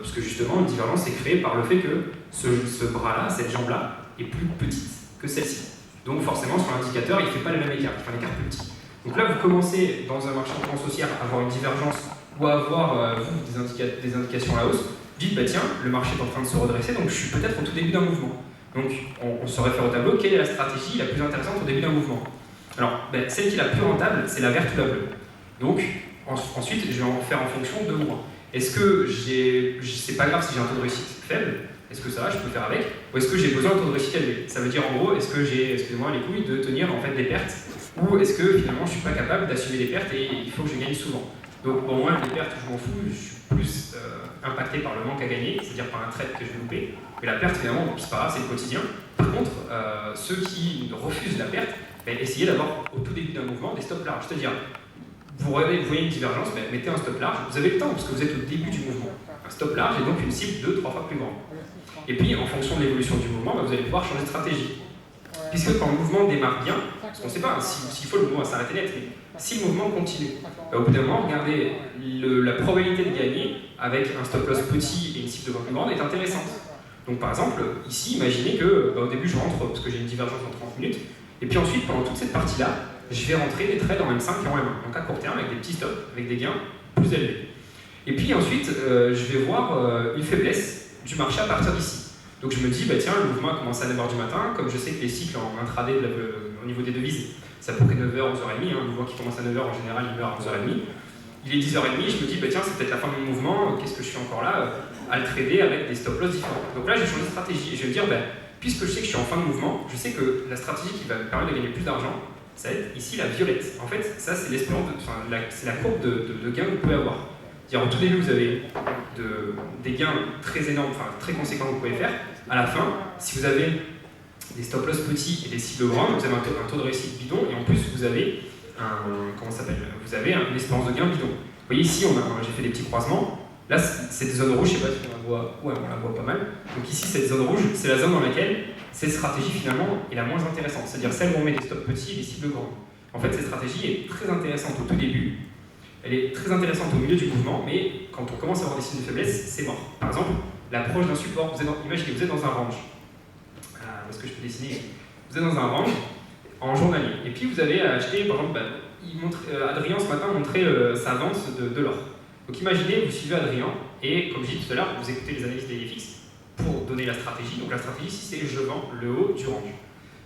parce que justement, une divergence est créée par le fait que ce bras-là, cette jambe-là, est plus petite que celle-ci. Donc forcément, sur l'indicateur, il ne fait pas le même écart, il fait un écart plus petit. Donc là, vous commencez dans un marché en tendance haussière à avoir une divergence ou à avoir des indications à la hausse. Vous dites, bah tiens, le marché est en train de se redresser, donc je suis peut-être au tout début d'un mouvement. Donc on se réfère au tableau, quelle est la stratégie la plus intéressante au début d'un mouvement? Alors, celle qui est la plus rentable, c'est la verte ou la bleue. Donc ensuite, je vais en faire en fonction de moi. Est-ce que c'est pas grave si j'ai un taux de réussite faible? Est-ce que ça va, je peux faire avec? Ou est-ce que j'ai besoin d'un taux de réussite élevé? Ça veut dire en gros, est-ce que j'ai, excusez-moi, les couilles de tenir en fait des pertes? Ou est-ce que finalement je suis pas capable d'assumer des pertes et il faut que je gagne souvent? Donc pour moi, les pertes, je m'en fous, je suis plus impacté par le manque à gagner, c'est-à-dire par un trade que je vais louper. Mais la perte, évidemment, c'est pas grave, c'est le quotidien. Par contre, ceux qui refusent la perte, essayez d'avoir au tout début d'un mouvement des stops larges. C'est-à-dire, vous voyez une divergence, mettez un stop large, vous avez le temps parce que vous êtes au début du mouvement. Un stop large est donc une cible 2-3 fois plus grande. Et puis, en fonction de l'évolution du mouvement, vous allez pouvoir changer de stratégie. Puisque quand le mouvement démarre bien, parce qu'on ne sait pas s'il faut le mouvement va s'arrêter net, mais si le mouvement continue, au bout d'un moment, regardez, la probabilité de gagner avec un stop loss petit et une cible 2 fois plus grande est intéressante. Donc par exemple, ici, imaginez que au début je rentre parce que j'ai une divergence en 30 minutes, et puis ensuite, pendant toute cette partie-là, je vais rentrer des trades en M5 et en M1, donc à court terme, avec des petits stops, avec des gains plus élevés. Et puis ensuite, je vais voir une faiblesse du marché à partir d'ici. Donc je me dis, tiens, le mouvement a commencé à 9h du matin, comme je sais que les cycles en intraday au niveau des devises, c'est à peu près 9h, 11h30, un mouvement qui commence à 9h en général, il meurt à 11h30. Il est 10h30, je me dis, tiens, c'est peut-être la fin de mon mouvement, qu'est-ce que je suis encore là à le trader avec des stop loss différents. Donc là, j'ai changé de stratégie et je vais me dire, puisque je sais que je suis en fin de mouvement, je sais que la stratégie qui va me permettre de gagner plus d'argent, ça va être ici la violette. En fait, ça, c'est l'espérance, c'est la courbe de gains que vous pouvez avoir. C'est-à-dire, au tout début, vous avez des gains très énormes, très conséquents que vous pouvez faire. À la fin, si vous avez des stop loss petits et des cibles grandes, vous avez un taux de réussite bidon et en plus, vous avez vous avez une espérance de gain bidon. Vous voyez ici, j'ai fait des petits croisements. Là, cette zone rouge, je ne sais pas si on la voit, ouais, on la voit pas mal. Donc ici, cette zone rouge, c'est la zone dans laquelle cette stratégie finalement est la moins intéressante, c'est-à-dire celle où on met des stops petits et des cibles grandes. En fait, cette stratégie est très intéressante au tout début, elle est très intéressante au milieu du mouvement, mais quand on commence à avoir des signes de faiblesse, c'est mort. Par exemple, l'approche d'un support, imaginez, vous êtes dans un range. Où est-ce que je peux dessiner? Vous êtes dans un range en journalier, et puis vous avez acheté, par exemple, Adrien ce matin montrait sa vente de l'or. Donc imaginez, vous suivez Adrien, et comme je disais tout à l'heure, vous écoutez les analyses des FX pour donner la stratégie. Donc la stratégie, c'est je vends le haut du range.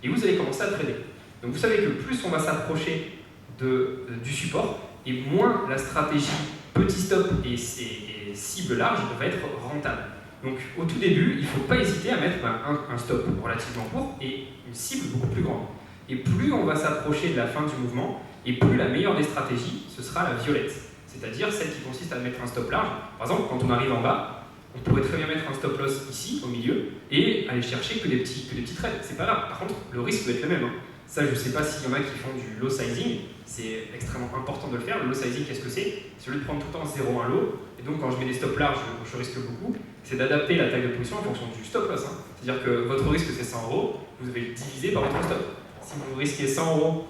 Et vous allez commencer à trader. Donc vous savez que plus on va s'approcher du support, et moins la stratégie petit stop et cible large va être rentable. Donc au tout début, il ne faut pas hésiter à mettre un stop relativement court et une cible beaucoup plus grande. Et plus on va s'approcher de la fin du mouvement, et plus la meilleure des stratégies, ce sera la violette. C'est-à-dire celle qui consiste à mettre un stop large. Par exemple, quand on arrive en bas, on pourrait très bien mettre un stop loss ici, au milieu, et aller chercher que des petits trades. C'est pas grave. Par contre, le risque doit être le même. Ça, je ne sais pas s'il y en a qui font du low sizing. C'est extrêmement important de le faire. Le low sizing, qu'est-ce que c'est? C'est au lieu de prendre tout le temps 0,1 lot, et donc quand je mets des stops larges, je risque beaucoup, c'est d'adapter la taille de position en fonction du stop loss. C'est-à-dire que votre risque, c'est 100 €, vous devez le diviser par votre stop. Si vous risquez 100 €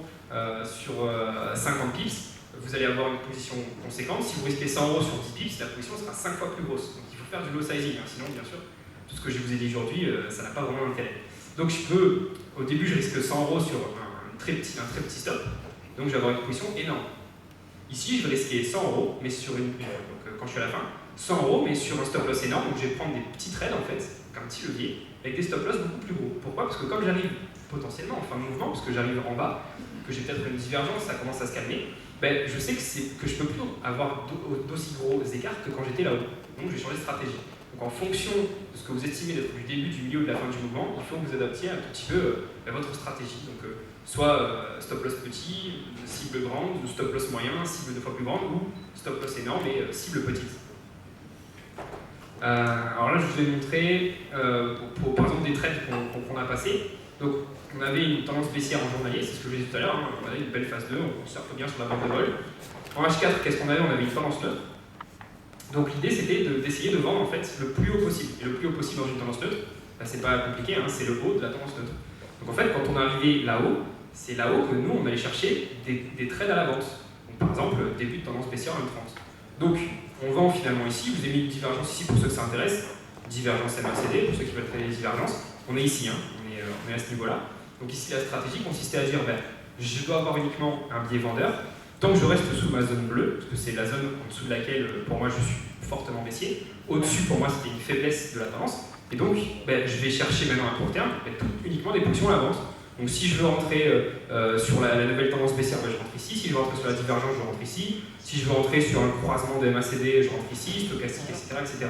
sur 50 pips, vous allez avoir une position conséquente. Si vous risquez 100 € sur 10 pips, la position sera 5 fois plus grosse. Donc il faut faire du low sizing, sinon bien sûr, tout ce que je vous ai dit aujourd'hui, ça n'a pas vraiment d'intérêt. Donc au début je risque 100 € sur un très petit stop, donc je vais avoir une position énorme. Ici je vais risquer 100 €, mais sur quand je suis à la fin, 100 € mais sur un stop loss énorme, donc je vais prendre des petits trades en fait, un petit levier, avec des stop loss beaucoup plus gros. Pourquoi? Parce que comme j'arrive potentiellement en fin de mouvement, parce que j'arrive en bas, que j'ai peut-être une divergence, ça commence à se calmer, je sais que je ne peux plus avoir d'aussi gros écarts que quand j'étais là-haut. Donc je vais changer de stratégie. Donc en fonction de ce que vous estimez d'être du début, du milieu ou de la fin du mouvement, il faut que vous adaptiez un tout petit peu votre stratégie. Donc soit stop loss petit, cible grande, ou stop loss moyen, cible 2 fois plus grande, ou stop loss énorme et cible petite. Alors là, je vous ai montré, par exemple, des trades qu'on a passés. Donc, on avait une tendance baissière en journalier, c'est ce que je disais tout à l'heure, on avait une belle phase 2, on surfe bien sur la bande de vol. En H4, qu'est-ce qu'on avait? On avait une tendance neutre. Donc l'idée, c'était d'essayer de vendre en fait, le plus haut possible. Et le plus haut possible dans une tendance neutre, c'est pas compliqué, c'est le haut de la tendance neutre. Donc en fait, quand on arrivait là-haut, c'est là-haut que nous, on allait chercher des trades à la vente. Donc par exemple, début de tendance baissière en M30. Donc, on vend finalement ici, je vous ai mis une divergence ici pour ceux que ça intéresse, divergence MACD, pour ceux qui veulent traiter les divergences. On est ici, hein, on est à ce niveau-là. Donc ici, la stratégie consistait à dire, ben, je dois avoir uniquement un biais vendeur, tant que je reste sous ma zone bleue, parce que c'est la zone en dessous de laquelle, pour moi, je suis fortement baissier. Au-dessus, pour moi, c'était une faiblesse de la tendance. Et donc, ben, je vais chercher maintenant à court terme uniquement des positions à l'avance. Donc si je veux rentrer sur la nouvelle tendance baissière, ben, je rentre ici. Si je veux rentrer sur la divergence, je rentre ici. Si je veux rentrer sur un croisement de MACD, je rentre ici, stochastique, etc. etc.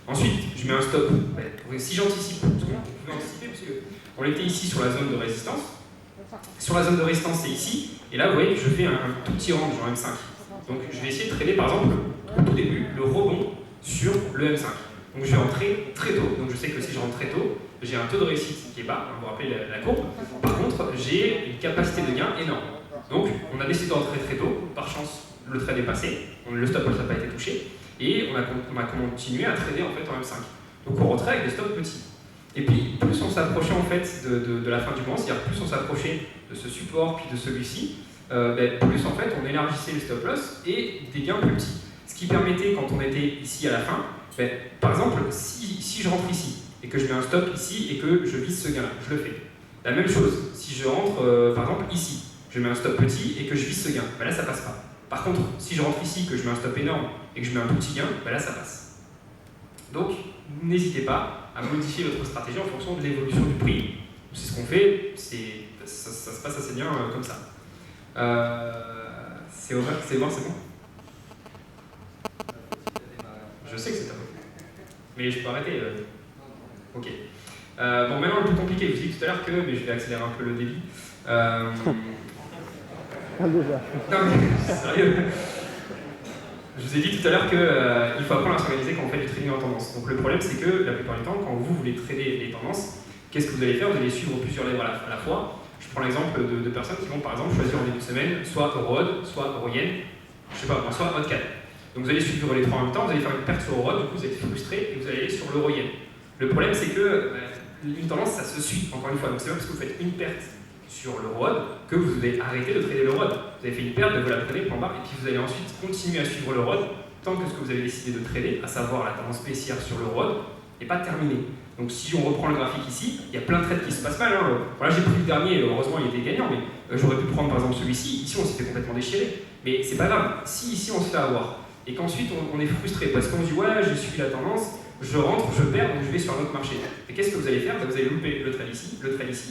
Ensuite, je mets un stop. Ben, si j'anticipe, parce qu'on pouvait anticiper, parce qu'on était ici sur la zone de résistance. Sur la zone de résistance, c'est ici. Et là, vous voyez que je fais un tout petit range en M5. Donc je vais essayer de trader, par exemple, au tout début, le rebond sur le M5. Donc je vais rentrer très tôt. Donc je sais que si je rentre très tôt, j'ai un taux de réussite qui est bas, vous vous rappelez la courbe. Par contre, j'ai une capacité de gain énorme. Donc on a décidé de rentrer très tôt. Par chance, le trade est passé. Le stop loss n'a pas été touché. Et on a continué à trader en fait en M5. Donc on rentrait avec des stops petits. Et puis plus on s'approchait en fait de la fin du mois, c'est-à-dire plus on s'approchait de ce support puis de celui-ci, plus en fait on élargissait le stop loss et des gains plus petits. Ce qui permettait, quand on était ici à la fin, par exemple, si je rentre ici et que je mets un stop ici et que je vise ce gain-là, je le fais. La même chose, si je rentre par exemple ici, je mets un stop petit et que je vise ce gain, là ça passe pas. Par contre, si je rentre ici, que je mets un stop énorme et que je mets un tout petit gain, là ça passe. Donc n'hésitez pas à modifier votre stratégie en fonction de l'évolution du prix. C'est ce qu'on fait, ça se passe assez bien comme ça. C'est over, c'est bon, c'est bon. Je sais que c'est à peu. Mais je peux arrêter. Ok. Bon, maintenant le plus compliqué, je vous ai dit tout à l'heure que, mais je vais accélérer un peu le débit. Non mais, sérieux. Je vous ai dit tout à l'heure qu'il faut apprendre à s'organiser quand on fait du trading en tendance. Donc le problème, c'est que la plupart du temps, quand vous voulez trader les tendances, qu'est-ce que vous allez faire? Vous allez suivre plusieurs lèvres à la fois. Je prends l'exemple de personnes qui vont par exemple choisir en début de semaine soit Euro-Hod, soit Euro-Yen, je sais pas, soit Hod 4. Donc vous allez suivre les trois en même temps, vous allez faire une perte sur Euro-Hod, du coup vous êtes frustré et vous allez aller sur l'Euro-Yen. Le problème, c'est que une tendance, ça se suit, encore une fois. Donc c'est pas parce que vous faites une perte sur l'Euro-Hod que vous allez arrêter de trader l'Euro-Hod. Vous avez fait une perte, vous la prenez, point barre, et puis vous allez ensuite continuer à suivre l'Euro-Hod tant que ce que vous avez décidé de trader, à savoir la tendance baissière sur l'Euro-Hod, n'est pas terminé. Donc si on reprend le graphique ici, il y a plein de trades qui se passent mal. Hein. Voilà, j'ai pris le dernier, heureusement il était gagnant, mais j'aurais pu prendre par exemple celui-ci. Ici on s'est fait complètement déchirer. Mais c'est pas grave, si ici on se fait avoir, et qu'ensuite on est frustré parce qu'on se dit ouais, j'ai suivi la tendance, je rentre, je perds, donc je vais sur un autre marché. Et qu'est-ce que vous allez faire? Vous allez louper le trade ici,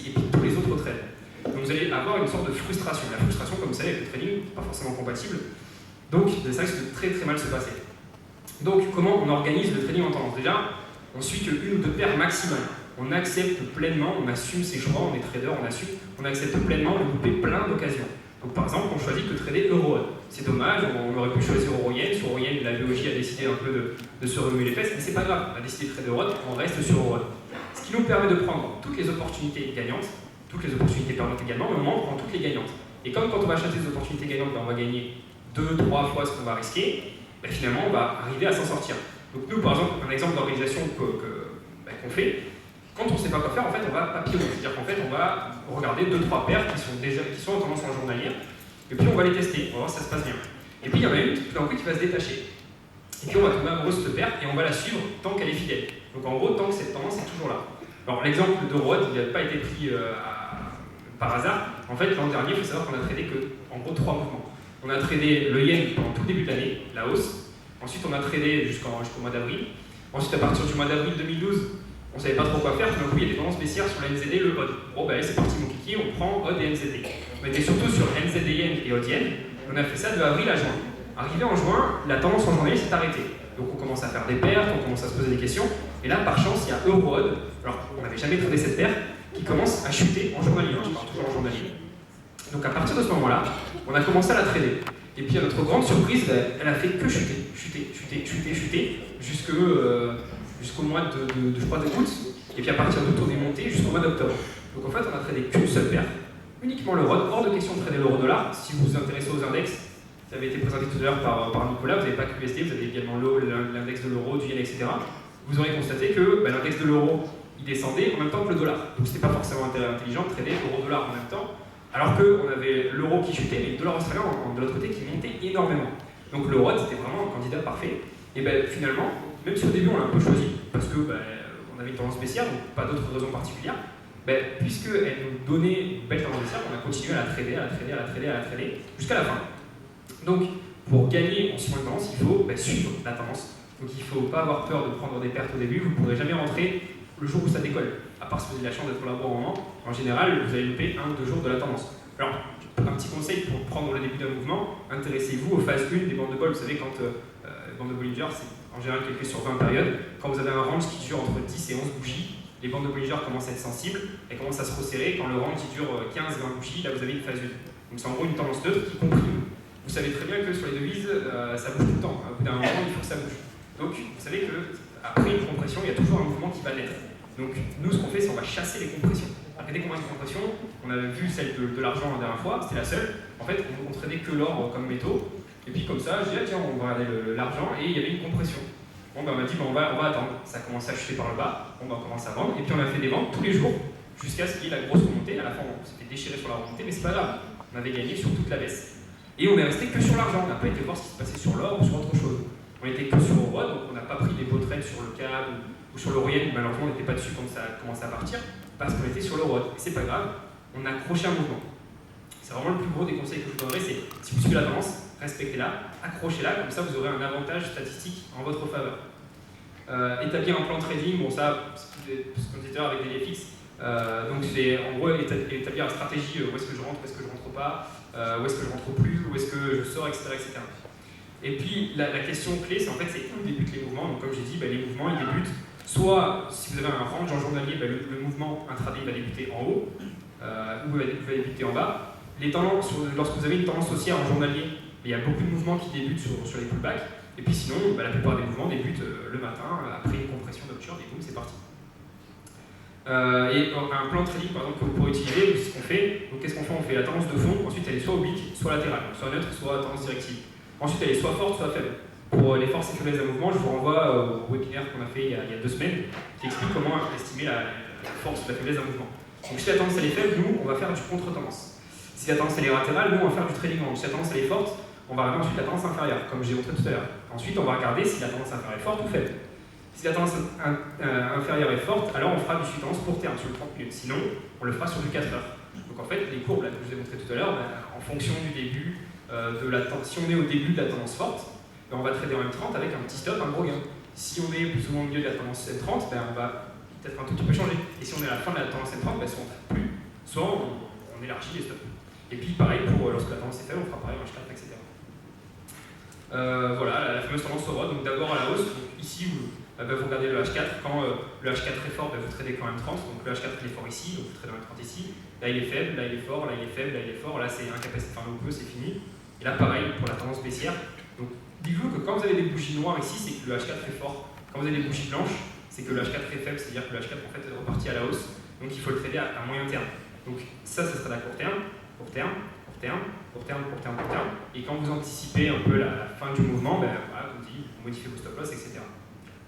et puis tous les autres trades. Donc vous allez avoir une sorte de frustration. La frustration, comme vous savez, avec le trading, n'est pas forcément compatible. Donc ça risque de très très mal se passer. Donc comment on organise le trading en tendance? Déjà, on suit que une ou deux paires maximales. On accepte pleinement, on assume ses choix, on est trader, on accepte pleinement de louper plein d'occasions. Donc par exemple, on choisit de trader Euro-Hod. C'est dommage, on aurait pu choisir Euro-Yen. Sur Euro-Yen, la biologie a décidé un peu de se remuer les fesses, mais c'est pas grave, on a décidé de trader Euro-Hod, on reste sur Euro-Hod. Ce qui nous permet de prendre toutes les opportunités gagnantes, toutes les opportunités perdantes également, mais au moins on prend toutes les gagnantes. Et comme quand on va acheter des opportunités gagnantes, on va gagner 2-3 fois ce qu'on va risquer, finalement on va arriver à s'en sortir. Donc nous, par exemple, un exemple d'organisation qu'on fait, quand on ne sait pas quoi faire, en fait, on va papillonner. C'est-à-dire qu'en fait, on va regarder 2-3 paires qui sont en tendance en journalière, et puis on va les tester, on va voir si ça se passe bien. Et puis il y en a une tout d'un coup qui va se détacher. Et puis on va tomber amoureux de cette paire et on va la suivre tant qu'elle est fidèle. Donc en gros, tant que cette tendance est toujours là. Alors l'exemple d'Euro-Hod, il n'a pas été pris par hasard. En fait, l'an dernier, il faut savoir qu'on a tradé que, en gros, 3 mouvements. On a tradé le yen pendant tout le début de l'année, la hausse. Ensuite, on a tradé jusqu'au mois d'avril. Ensuite, à partir du mois d'avril 2012, on ne savait pas trop quoi faire. Tout d'un coup, il y a des tendances baissières sur la NZD, le Hod. Bon, allez, c'est parti, mon kiki, on prend Hod et NZD. On était surtout sur NZD yen et Hod yen. On a fait ça de avril à juin. Arrivé en juin, la tendance en journée s'est arrêtée. Donc on commence à faire des pertes, on commence à se poser des questions. Et là, par chance, il y a Euro-Hod. Alors, on n'avait jamais tradé cette paire, qui commence à chuter en journalier. Je parle toujours en journalier. Donc à partir de ce moment-là, on a commencé à la trader. Et puis à notre grande surprise, elle a fait que chuter jusqu'au mois je crois, d'août. Et puis à partir d'août, on est monté jusqu'au mois d'octobre. Donc en fait, on a tradé qu'une seule paire, uniquement l'euro. Hors de question de trader l'euro-dollar. Si vous vous intéressez aux index, ça avait été présenté tout à l'heure par Nicolas, vous n'avez pas que l'USD, vous avez également l'index de l'euro, du yen, etc. Vous aurez constaté que l'index de l'euro, il descendait en même temps que le dollar. Donc c'était pas forcément intelligent de trader euro-dollar en même temps. Alors qu'on avait l'euro qui chutait, mais le dollar australien de l'autre côté qui montait énormément. Donc l'euro c'était vraiment un candidat parfait. Et ben, finalement, même si au début on l'a un peu choisi, parce que on avait une tendance baissière, donc pas d'autres raisons particulières, puisqu'elle nous donnait une belle tendance baissière, on a continué à la trader, jusqu'à la fin. Donc, pour gagner en suivant une tendance, il faut suivre la tendance. Donc il ne faut pas avoir peur de prendre des pertes au début, vous ne pourrez jamais rentrer le jour où ça décolle. À part si vous avez la chance d'être là au bon moment, en général, vous allez louper 1 ou 2 jours de la tendance. Alors, un petit conseil pour prendre le début d'un mouvement, intéressez-vous aux phases 1 des bandes de Bollinger. Vous savez, quand les bandes de Bollinger, c'est en général calculé sur 20 périodes, quand vous avez un range qui dure entre 10 et 11 bougies, les bandes de Bollinger commencent à être sensibles et commencent à se resserrer. Quand le range qui dure 15-20 bougies, là vous avez une phase 1. Donc c'est en gros une tendance neutre qui comprime. Vous savez très bien que sur les devises, ça bouge tout le temps. Au bout d'un moment, il faut que ça bouge. Donc vous savez qu'après une compression, il y a toujours un mouvement qui va naître. Donc nous, ce qu'on fait, c'est qu'on va chasser les compressions. Alors, dès qu'on a une compression, on avait vu celle de l'argent la dernière fois, c'était la seule. En fait, on tradait que l'or comme métaux. Et puis comme ça, je dis, tiens, on va regarder l'argent, et il y avait une compression. Bon, on m'a dit, on va attendre. Ça a commencé à chuter par le bas, on commence à vendre, et puis on a fait des ventes tous les jours, jusqu'à ce qu'il y ait la grosse remontée. À la fin, on s'était déchiré sur la remontée, mais c'est pas grave. On avait gagné sur toute la baisse. Et on est resté que sur l'argent, on n'a pas été voir ce qui se passait sur l'or ou sur autre chose. On était que sur l'euro, donc on n'a pas pris des beaux trades sur le CAD ou sur l'Orient, malheureusement on n'était pas dessus quand ça a commencé à partir, parce qu'on était sur l'euro. Et c'est pas grave, on a accroché un mouvement. C'est vraiment le plus gros des conseils que je vous donnerai, c'est si vous suivez la tendance, respectez-la, accrochez-la, comme ça vous aurez un avantage statistique en votre faveur. Établir un plan de trading, bon ça, c'est ce qu'on disait tout à l'heure avec des FX, donc c'est en gros établir la stratégie, où est-ce que je rentre, où est-ce que je rentre pas, où est-ce que je rentre plus, où est-ce que je sors, etc. etc. Et puis la question clé, c'est en fait c'est où débutent les mouvements. Donc comme j'ai dit, les mouvements ils débutent soit si vous avez un range en journalier, le mouvement intraday va débuter en haut ou va débuter en bas. Les tendances, lorsque vous avez une tendance haussière en journalier, il y a beaucoup de mouvements qui débutent sur les pullbacks. Et puis sinon, la plupart des mouvements débutent le matin après une compression d'upturn et boum, c'est parti. Et un plan de trading par exemple que vous pourrez utiliser, c'est ce qu'on fait. Donc qu'est-ce qu'on fait? On fait la tendance de fond, ensuite elle est soit oblique, soit latérale, donc soit neutre, soit tendance directive. Ensuite elle est soit forte, soit faible. Pour les forces et faiblesses d'un mouvement, je vous renvoie au webinaire qu'on a fait il y a 2 semaines, qui explique comment estimer la force ou la faiblesse d'un mouvement. Donc si la tendance elle est faible, nous on va faire du contre-tendance. Si la tendance elle est latérale, nous on va faire du trading range. Si la tendance elle est forte, on va regarder ensuite la tendance inférieure, comme j'ai montré tout à l'heure. Ensuite on va regarder si la tendance inférieure est forte ou faible. Si la tendance inférieure est forte, alors on fera du suivre-tendance court terme sur le 30 minutes. Sinon, on le fera sur du 4 heures. Donc en fait, les courbes là, que je vous ai montré tout à l'heure, en fonction du début de la tendance, si on est au début de la tendance forte, on va trader en M30 avec un petit stop, un gros gain. Si on est plus ou moins au milieu de la tendance M30, on va peut-être un tout petit peu changer. Et si on est à la fin de la tendance M30, soit on ne fait plus, soit on élargit les stops. Et puis pareil, lorsque la tendance est faible, on fera pareil en H4, etc. Voilà, la fameuse tendance au rod. Donc d'abord à la hausse, donc ici vous regardez le H4, quand le H4 est fort, vous tradez quand M30, donc le H4 il est fort ici, donc vous tradez en M30 ici, là il est faible, là il est fort, là il est faible, là il est fort, là c'est incapacité, enfin le peu c'est fini, et là pareil pour la tendance baissière. Donc dites-vous que quand vous avez des bougies noires ici, c'est que le H4 est fort, quand vous avez des bougies blanches, c'est que le H4 est faible, c'est-à-dire que le H4 en fait est reparti à la hausse, donc il faut le trader à moyen terme. Donc ça sera à court terme, court terme, court terme, court terme, court terme, court terme, et quand vous anticipez un peu la fin du mouvement, voilà, comme dit, vous modifiez vos stop loss, etc.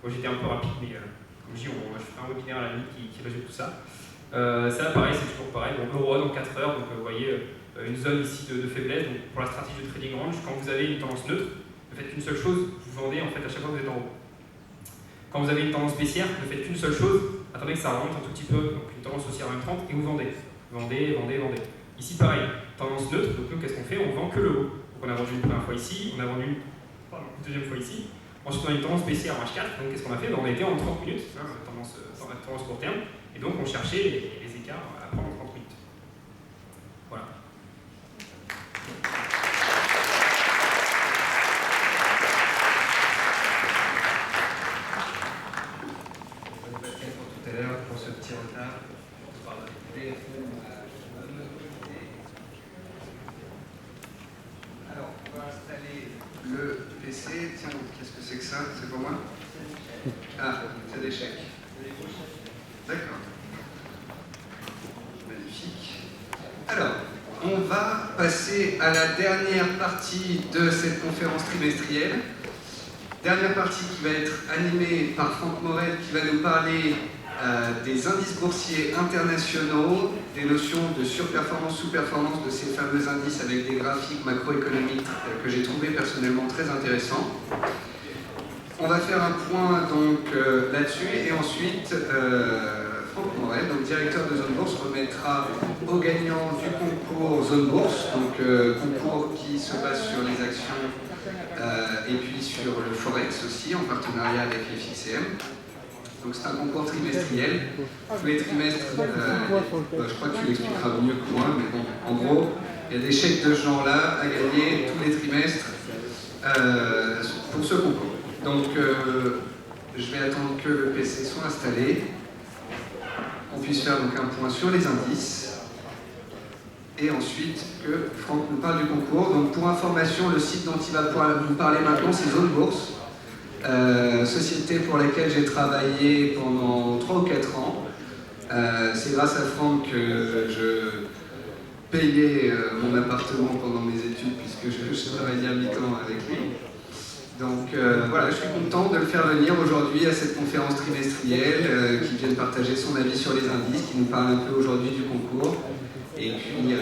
Moi j'étais un peu rapide, mais comme je dis, je ferai un webinaire à la limite qui résume tout ça. Ça pareil, c'est toujours pareil. Donc l'euro dans 4 heures, donc vous voyez une zone ici de faiblesse. Donc pour la stratégie de trading range, quand vous avez une tendance neutre, ne faites qu'une seule chose, vous vendez en fait à chaque fois que vous êtes en haut. Quand vous avez une tendance baissière, ne faites qu'une seule chose, attendez que ça remonte un tout petit peu, donc une tendance haussière à M30 et vous vendez. Vendez, vendez, vendez. Ici pareil, tendance neutre, donc nous qu'est-ce qu'on fait? On vend que le haut. Donc on a vendu une première fois ici, on a vendu une deuxième fois ici. Ensuite, on a une tendance baissière en H4, donc qu'est-ce qu'on a fait? On a été en 30 minutes, tendance court terme, et donc on cherchait les écarts à prendre en 30 minutes. Voilà. Tout à l'heure, pour ce petit retard. Alors, on va installer le PC. Tiens, qu'est-ce que c'est que ça? C'est pour moi? Ah, c'est des chèques. D'accord. Magnifique. Alors, on va passer à la dernière partie de cette conférence trimestrielle. Dernière partie qui va être animée par Franck Morel, qui va nous parler des indices boursiers internationaux, des notions de surperformance, sous-performance de ces fameux indices avec des graphiques macroéconomiques que j'ai trouvé personnellement très intéressants. On va faire un point donc là-dessus et ensuite Franck Morel, donc directeur de Zone Bourse, remettra aux gagnants du concours Zone Bourse, donc concours qui se base sur les actions et puis sur le Forex aussi en partenariat avec FXCM. Donc c'est un concours trimestriel. Tous les trimestres, je crois que tu l'expliqueras mieux que moi, mais bon, en gros, il y a des chèques de ce genre-là à gagner tous les trimestres pour ce concours. Donc je vais attendre que le PC soit installé, qu'on puisse faire donc un point sur les indices, et ensuite que Franck nous parle du concours. Donc pour information, le site dont il va pouvoir nous parler maintenant, c'est Zone Bourse. Société pour laquelle j'ai travaillé pendant 3 ou 4 ans. C'est grâce à Franck que je payais mon appartement pendant mes études, puisque je travaillais à mi-temps avec lui. Donc voilà, je suis content de le faire venir aujourd'hui à cette conférence trimestrielle, qui vient de partager son avis sur les indices, qui nous parle un peu aujourd'hui du concours. Et puis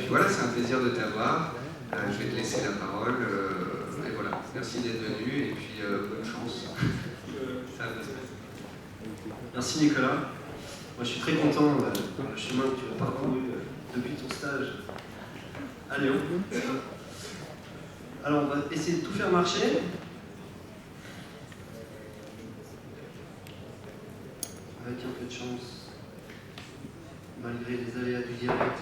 voilà, c'est un plaisir de t'avoir. Je vais te laisser la parole. Et voilà, merci d'être venu et puis bonne chance. Ça va bien se passer. Merci Nicolas. Moi je suis très content le chemin que tu as parcouru depuis ton stage à Lyon. Alors on va essayer de tout faire marcher. Avec un peu de chance, malgré les aléas du direct.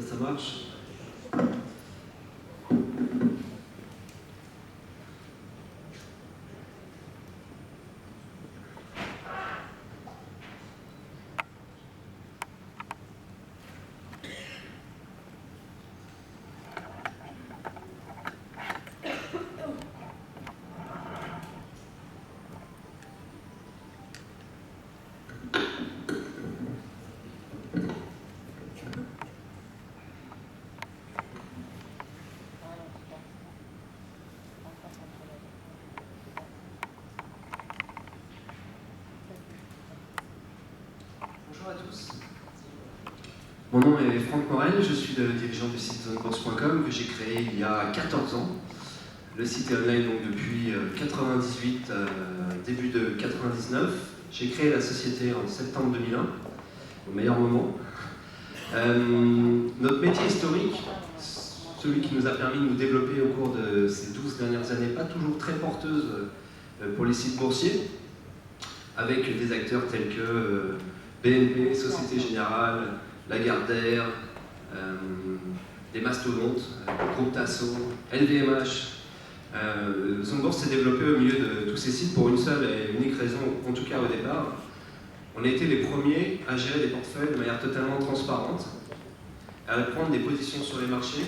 Ça marche. Bonjour à tous. Mon nom est Franck Morel, je suis le dirigeant du site zonebourse.com que j'ai créé il y a 14 ans. Le site est online donc depuis 98, début de 99. J'ai créé la société en septembre 2001, au meilleur moment. Notre métier historique, celui qui nous a permis de nous développer au cours de ces 12 dernières années, pas toujours très porteuse pour les sites boursiers, avec des acteurs tels que BNP, Société Générale, Lagardère, des mastodontes, Groupe Tasso, LVMH. Zone Bourse s'est développé au milieu de tous ces sites pour une seule et unique raison, en tout cas au départ. On a été les premiers à gérer des portefeuilles de manière totalement transparente, à prendre des positions sur les marchés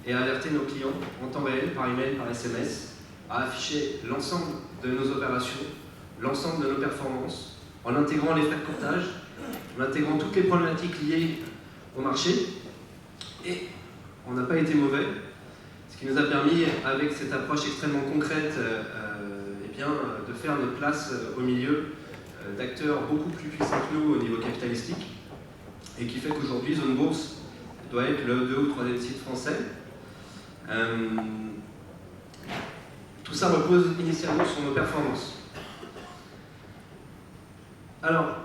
et à alerter nos clients en temps réel, par email, par SMS, à afficher l'ensemble de nos opérations, l'ensemble de nos performances, en intégrant les frais de courtage, en intégrant toutes les problématiques liées au marché. Et on n'a pas été mauvais, ce qui nous a permis, avec cette approche extrêmement concrète, de faire notre place au milieu d'acteurs beaucoup plus puissants que nous au niveau capitalistique, et qui fait qu'aujourd'hui, Zone Bourse doit être le 2 ou 3e site français. Tout ça repose initialement sur nos performances. Alors,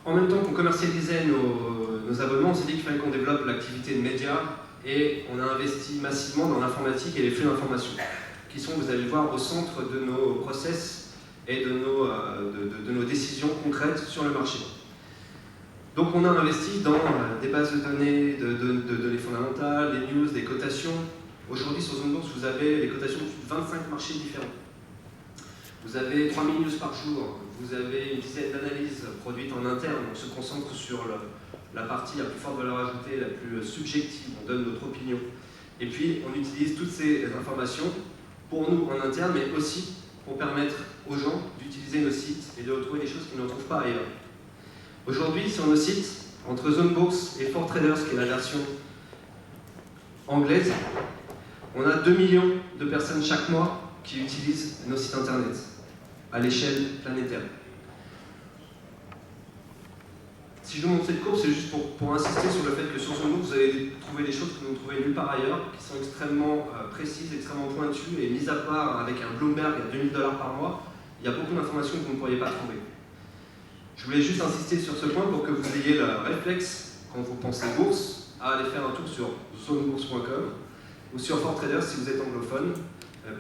en même temps qu'on commercialisait nos abonnements, on s'est dit qu'il fallait qu'on développe l'activité de médias, et on a investi massivement dans l'informatique et les flux d'information, qui sont, vous allez le voir, au centre de nos process et de nos décisions concrètes sur le marché. Donc on a investi dans des bases de données, de données fondamentales, des news, des cotations. Aujourd'hui sur Zone Bourse, vous avez les cotations de plus de 25 marchés différents. Vous avez 3000 news par jour, vous avez une dizaine d'analyses produites en interne, on se concentre sur la partie la plus forte valeur ajoutée, la plus subjective, on donne notre opinion. Et puis on utilise toutes ces informations pour nous en interne, mais aussi pour permettre aux gens d'utiliser nos sites et de retrouver des choses qu'ils ne retrouvent pas ailleurs. Aujourd'hui, sur nos sites, entre Zone Bourse et Fort Traders, qui est la version anglaise, on a 2 millions de personnes chaque mois qui utilisent nos sites internet à l'échelle planétaire. Si je vous montre cette courbe, c'est juste pour insister sur le fait que sur Zone Bourse, vous allez trouver des choses que vous ne trouvez nulle part ailleurs, qui sont extrêmement précises, extrêmement pointues, et mis à part avec un Bloomberg à 2000 $ par mois, il y a beaucoup d'informations que vous ne pourriez pas trouver. Je voulais juste insister sur ce point pour que vous ayez le réflexe, quand vous pensez bourse, à aller faire un tour sur zonebourse.com ou sur Fort Traders si vous êtes anglophone,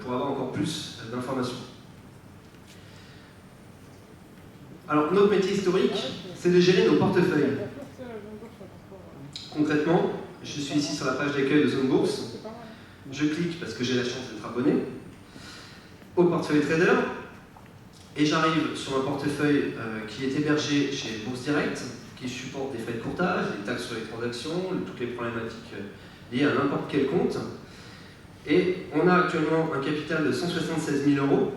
pour avoir encore plus d'informations. Alors, notre métier historique, c'est de gérer nos portefeuilles. Concrètement, je suis ici sur la page d'accueil de Zone Bourse. Je clique, parce que j'ai la chance d'être abonné, au portefeuille trader, et j'arrive sur un portefeuille qui est hébergé chez Bourse Direct, qui supporte des frais de courtage, des taxes sur les transactions, toutes les problématiques liées à n'importe quel compte. Et on a actuellement un capital de 176 000 €.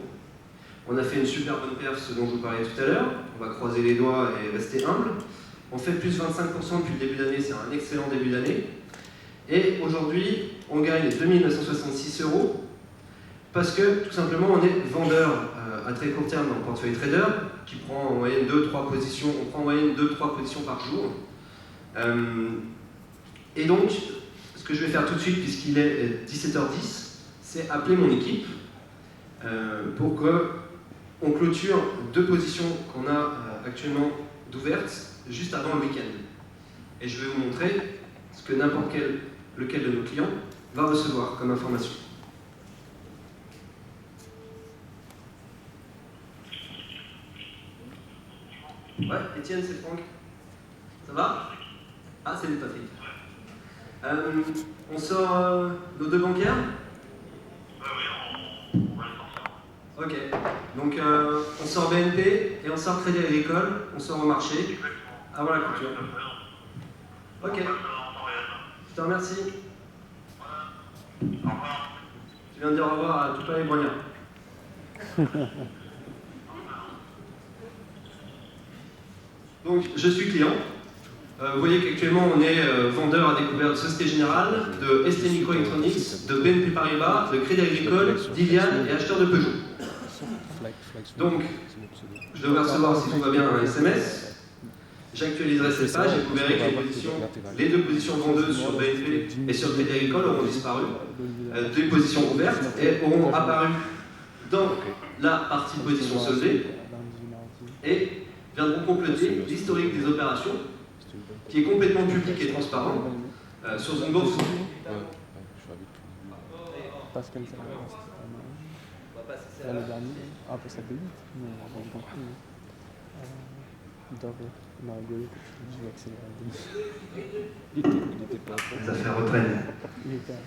On a fait une super bonne perf, ce dont je vous parlais tout à l'heure. On va croiser les doigts et rester humble. On fait plus 25% depuis le début d'année, c'est un excellent début d'année. Et aujourd'hui, on gagne 2 966 € parce que, tout simplement, on est vendeur à très court terme dans le portefeuille trader, qui prend en moyenne 2-3 positions. On prend en moyenne 2-3 positions par jour. Et donc, ce que je vais faire tout de suite, puisqu'il est 17h10, c'est appeler mon équipe pour qu'on clôture 2 positions qu'on a actuellement d'ouvertes juste avant le week-end. Et je vais vous montrer ce que n'importe lequel de nos clients va recevoir comme information. Ouais, Étienne, c'est Franck. Ça va? Ah, c'est Patrick. On sort nos 2 bancaires? Oui, on va le sortir. Ok. Donc, on sort BNP et on sort Crédit Agricole, on sort au marché avant la clôture. Ok. Je te remercie. Au revoir. Tu viens de dire au revoir à tout les Brognards. Donc, je suis client. Vous voyez qu'actuellement, on est vendeur à découvert de Société Générale, de ST Microelectronics, de BNP Paribas, de Crédit Agricole, d'Iliane et acheteur de Peugeot. Donc, je devrais recevoir, si tout va bien, un SMS. J'actualiserai cette page et vous verrez que les 2 positions vendeuses sur BNP et sur Crédit Agricole auront disparu. 2 positions ouvertes et auront apparu dans la partie position soldée et viendront compléter l'historique des opérations qui est complètement public et transparent sur Zone Bourse. Pascal, ça va passer ça le dernier. Après, ça débute, mais on va compris. On a rigolé que je vais accélérer. Il était pas. Les affaires reprennent. Il était.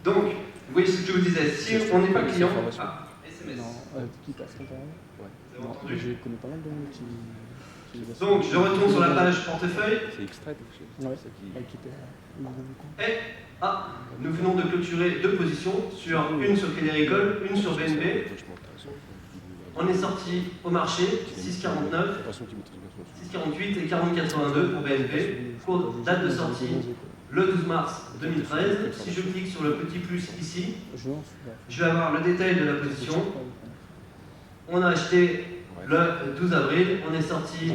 Donc, vous voyez ce que je vous disais, si on n'est pas client. Ah, SMS. Non, qui passe quand même? Ouais. Non, je connais pas mal de monde qui Donc, je retourne sur la page portefeuille. C'est extrait de chez Et nous venons de clôturer 2 positions, une sur Crédit Agricole, une sur BNP. On est sorti au marché 6,49, 6,48 et 40,82 pour BNP. Pour date de sortie, le 12 mars 2013. Si je clique sur le petit plus ici, je vais avoir le détail de la position. On a acheté le 12 avril, on est sorti,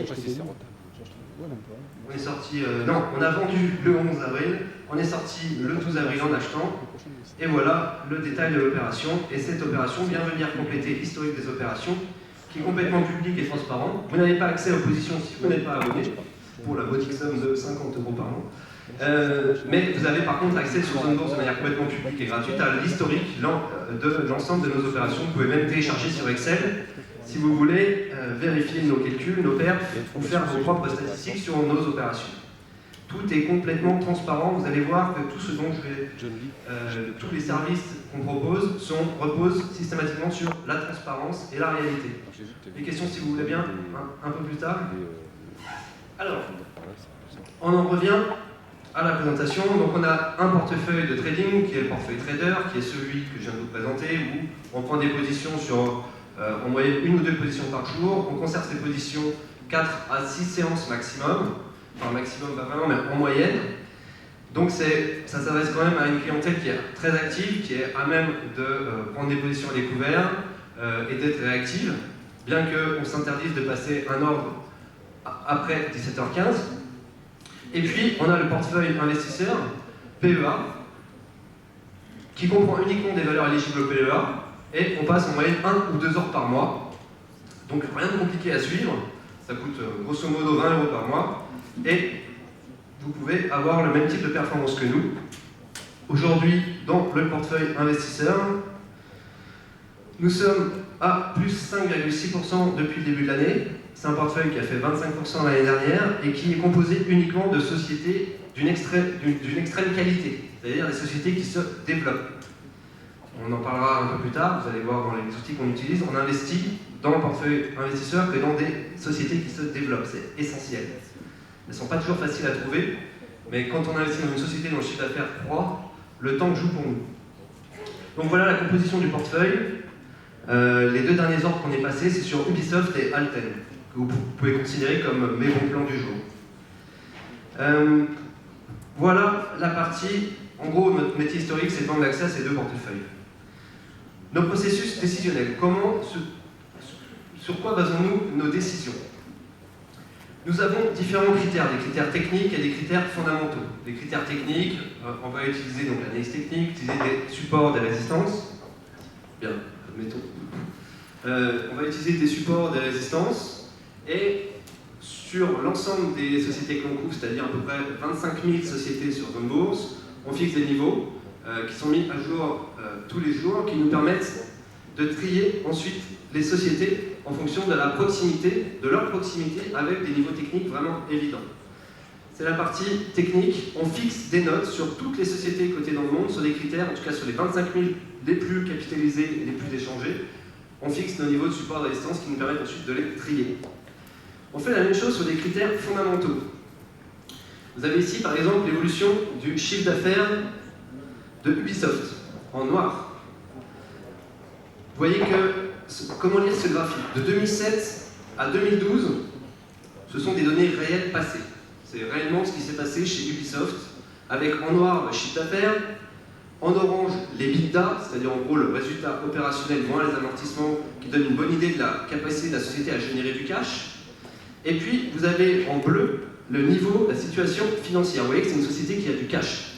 on a vendu le 11 avril, on est sorti le 12 avril en achetant, et voilà le détail de l'opération. Et cette opération vient venir compléter l'historique des opérations, qui est complètement public et transparent. Vous n'avez pas accès aux positions si vous n'êtes pas abonné, pour la modique somme de 50 € par mois. Mais vous avez par contre accès sur Zone Bourse de manière complètement publique et gratuite à l'historique de l'ensemble de nos opérations. Vous pouvez même télécharger sur Excel si vous voulez vérifier nos calculs, nos perfs, ou faire vos propres statistiques sur nos opérations. Tout est complètement transparent. Vous allez voir que tout ce dont tous les services qu'on propose reposent systématiquement sur la transparence et la réalité. Les questions, si vous voulez bien, un peu plus tard. Alors, on en revient à la présentation. Donc on a un portefeuille de trading qui est le portefeuille trader, qui est celui que je viens de vous présenter, où on prend des positions sur en moyenne 1 ou 2 positions par jour. On conserve ces positions 4 à 6 séances maximum. Enfin maximum pas vraiment, mais en moyenne. Donc ça s'adresse quand même à une clientèle qui est très active, qui est à même de prendre des positions à découvert et d'être réactive, bien qu'on s'interdise de passer un ordre après 17h15. Et puis, on a le portefeuille investisseur, PEA, qui comprend uniquement des valeurs éligibles au PEA, et on passe en moyenne 1 ou 2 ordres par mois. Donc rien de compliqué à suivre, ça coûte grosso modo 20 € par mois, et vous pouvez avoir le même type de performance que nous. Aujourd'hui, dans le portefeuille investisseur, nous sommes à plus 5,6% depuis le début de l'année. C'est un portefeuille qui a fait 25% l'année dernière et qui est composé uniquement de sociétés d'une extrême qualité, c'est-à-dire des sociétés qui se développent. On en parlera un peu plus tard, vous allez voir dans les outils qu'on utilise, on investit dans le portefeuille investisseur que dans des sociétés qui se développent, c'est essentiel. Elles ne sont pas toujours faciles à trouver, mais quand on investit dans une société dont le chiffre d'affaires croît, le temps joue pour nous. Donc voilà la composition du portefeuille. Les 2 derniers ordres qu'on est passés, c'est sur Ubisoft et Alten, que vous pouvez considérer comme mes bons plans du jour. Voilà la partie, en gros, notre métier historique, c'est de vendre l'accès à ces 2 portefeuilles. Nos processus décisionnels, sur quoi basons-nous nos décisions? Nous avons différents critères, des critères techniques et des critères fondamentaux. Les critères techniques, on va utiliser donc l'analyse technique, utiliser des supports, des résistances. Bien, admettons. On va utiliser des supports, des résistances, et sur l'ensemble des sociétés que l'on couvre, c'est-à-dire à peu près 25 000 sociétés sur Zone Bourse, on fixe des niveaux qui sont mis à jour tous les jours, qui nous permettent de trier ensuite les sociétés en fonction de la proximité, de leur proximité, avec des niveaux techniques vraiment évidents. C'est la partie technique. On fixe des notes sur toutes les sociétés cotées dans le monde, sur des critères, en tout cas sur les 25 000 les plus capitalisés et les plus échangés. On fixe nos niveaux de support de résistance qui nous permettent ensuite de les trier. On fait la même chose sur des critères fondamentaux. Vous avez ici par exemple l'évolution du chiffre d'affaires de Ubisoft, en noir. Vous voyez que, comment lire ce graphique? De 2007 à 2012, ce sont des données réelles passées. C'est réellement ce qui s'est passé chez Ubisoft, avec en noir le chiffre d'affaires, en orange les EBITDA, c'est-à-dire en gros le résultat opérationnel moins les amortissements, qui donne une bonne idée de la capacité de la société à générer du cash. Et puis vous avez en bleu le niveau, la situation financière. Vous voyez que c'est une société qui a du cash.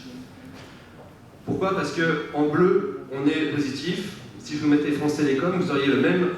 Pourquoi? Parce qu'en bleu, on est positif. Si je vous mettais France Télécom, vous auriez le même